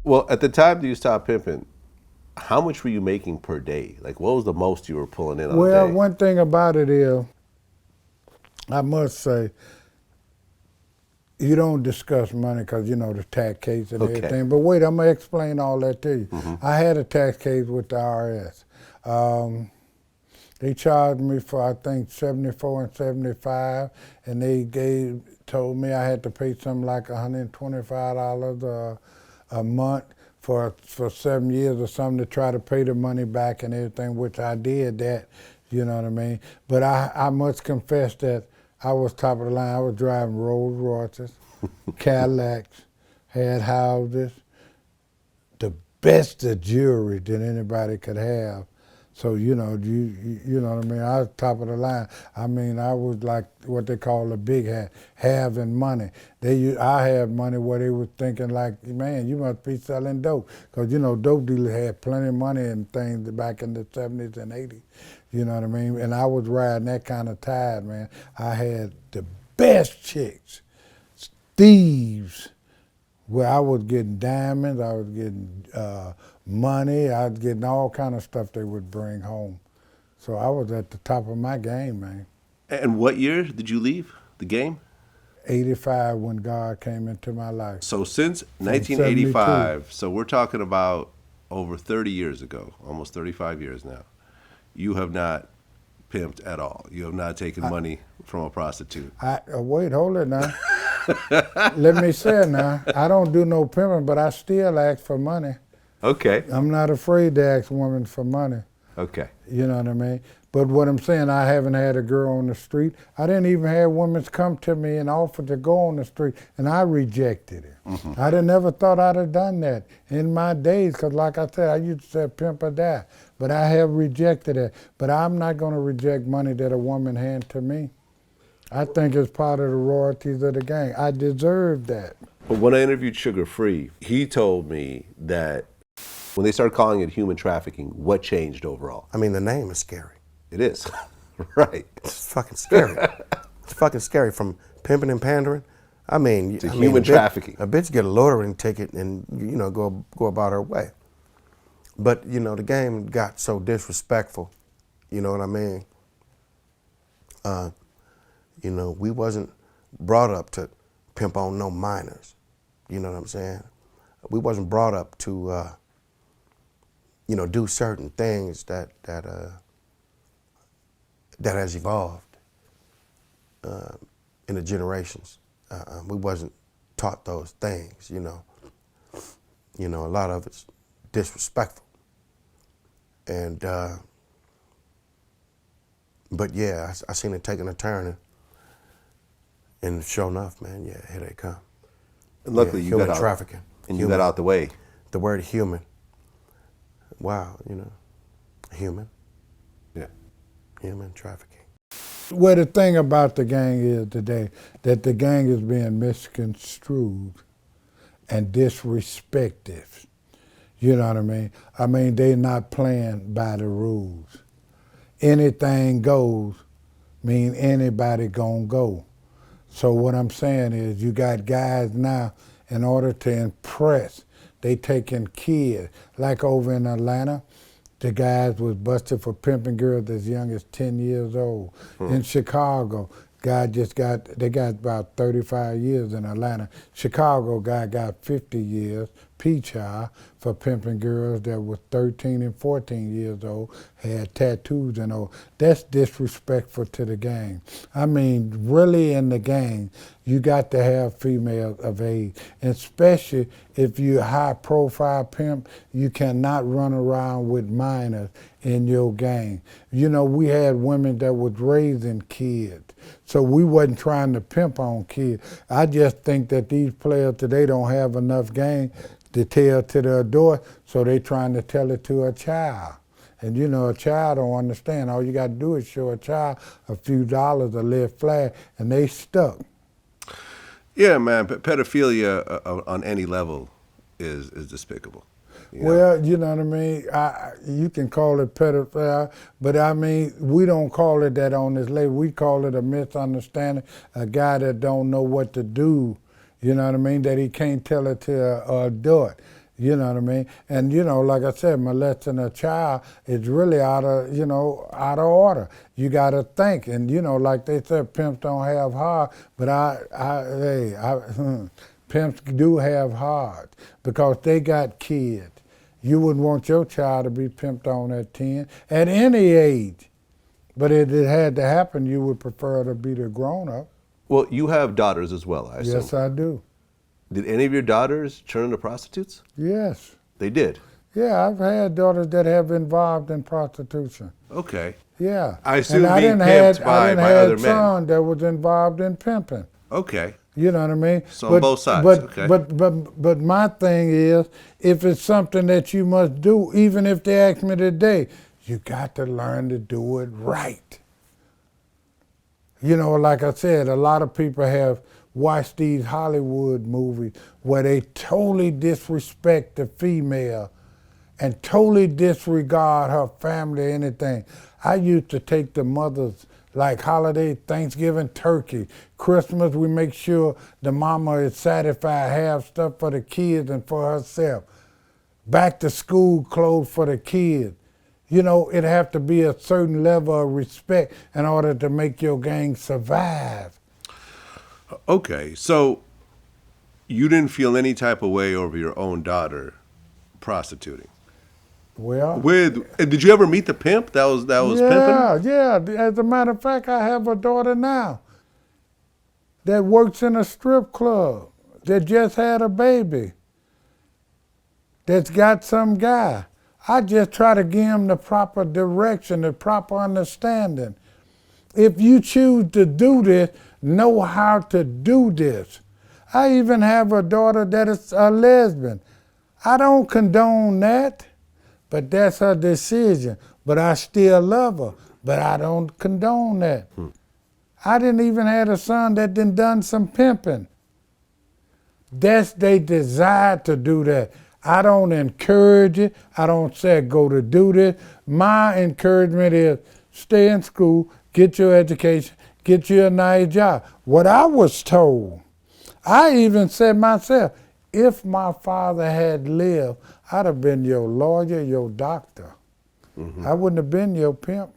Well, at the time that you stopped pimping, how much were you making per day? Like, what was the most you were pulling in on a Well, day? one thing about it is, I must say, you don't discuss money because, the tax case and Okay. everything. But wait, I'm going to explain all that to you. Mm-hmm. I had a tax case with the IRS. They charged me for, I think, 74 and 75, and they told me I had to pay something like $125 a month for 7 years or something to try to pay the money back and everything, which I did that, you know what I mean? But I must confess that I was top of the line. I was driving Rolls Royces, Cadillacs, had houses, the best of jewelry that anybody could have. So, you know what I mean? I was top of the line. I mean, I was like what they call a big hat, having money. I had money where they was thinking like, man, you must be selling dope. Because, dope dealers had plenty of money and things back in the 70s and 80s. You know what I mean? And I was riding that kind of tide, man. I had the best chicks, thieves, where I was getting diamonds, I was getting money, I was getting all kind of stuff they would bring home. So I was at the top of my game, man. And what year did you leave the game? 85 when God came into my life. So since From 72. 1985, so we're talking about over 30 years ago, almost 35 years now, you have not pimped at all. You have not taken money from a prostitute. Wait, hold it now. Let me say it now. I don't do no pimping, but I still ask for money. Okay. I'm not afraid to ask women for money. Okay. You know what I mean? But what I'm saying, I haven't had a girl on the street. I didn't even have women come to me and offer to go on the street, and I rejected it. Mm-hmm. I never thought I'd have done that in my days, because like I said, I used to say pimp or die. But I have rejected it. But I'm not going to reject money that a woman hands to me. I think it's part of the royalties of the gang. I deserve that. But when I interviewed Sugar Free, he told me that when they started calling it human trafficking, what changed overall? I mean, the name is scary. It is. Right. It's fucking scary. It's fucking scary. From pimping and pandering, human trafficking. A bitch get a loitering ticket and, go about her way. But, the game got so disrespectful, you know what I mean? We wasn't brought up to pimp on no minors. You know what I'm saying? We wasn't brought up to, do certain things that has evolved in the generations. We wasn't taught those things, a lot of it's disrespectful. And, but yeah, I seen it taking a turn, and sure enough, man, yeah, here they come. And luckily, you human got out, trafficking. and Human. you got out the way. The word human. Wow, human. Yeah. Human trafficking. Well, the thing about the gang is today that the gang is being misconstrued and disrespected. You know what I mean? I mean, they're not playing by the rules. Anything goes, mean anybody gonna go. So what I'm saying is you got guys now, in order to impress, they taking kids. Like over in Atlanta, the guys was busted for pimping girls as young as 10 years old. In Chicago, they got about 35 years in Atlanta. Chicago guy got 50 years, P-Child, for pimping girls that was 13 and 14 years old, had tattoos and all. That's disrespectful to the gang. I mean, really in the gang, you got to have females of age, and especially if you're a high-profile pimp, you cannot run around with minors in your gang. We had women that was raising kids, so we wasn't trying to pimp on kids. I just think that these players today don't have enough game to tell to the adult, so they trying to tell it to a child. And a child don't understand. All you got to do is show a child a few dollars, a little flag, and they stuck. Yeah, man. Pedophilia on any level is despicable. Well, you know what I mean? You can call it pedophile, but I mean, we don't call it that on this label. We call it a misunderstanding, a guy that don't know what to do, you know what I mean, that he can't tell it to an adult. You know what I mean? And like I said, molesting a child is really out of order. You got to think, and like they said, pimps don't have heart, but pimps do have heart because they got kids. You wouldn't want your child to be pimped on at 10, at any age. But if it had to happen, you would prefer to be the grown up. Well, you have daughters as well, I assume. Yes, I do. Did any of your daughters turn into prostitutes? Yes. They did. Yeah, I've had daughters that have been involved in prostitution. Okay. Yeah. I assume and being pimped by other I had men. son that was involved in pimping. Okay. You know what I mean? So on both sides, okay. But my thing is, if it's something that you must do, even if they ask me today, you got to learn to do it right. Like I said, a lot of people have watched these Hollywood movies where they totally disrespect the female and totally disregard her family or anything. I used to take the mothers, like holiday, Thanksgiving, turkey, Christmas, we make sure the mama is satisfied, have stuff for the kids and for herself. Back to school clothes for the kids. It have to be a certain level of respect in order to make your gang survive. Okay, so you didn't feel any type of way over your own daughter prostituting? Well, did you ever meet the pimp that was pimping? Yeah. As a matter of fact, I have a daughter now that works in a strip club, that just had a baby, that's got some guy. I just try to give him the proper direction, the proper understanding. If you choose to do this, know how to do this. I even have a daughter that is a lesbian. I don't condone that, but that's her decision. But I still love her, but I don't condone that. I didn't even have a son that done some pimping. That's their desire to do that. I don't encourage it. I don't say go to do this. My encouragement is stay in school, get your education, get you a nice job. What I was told, I even said myself, if my father had lived, I'd have been your lawyer, your doctor. I wouldn't have been your pimp.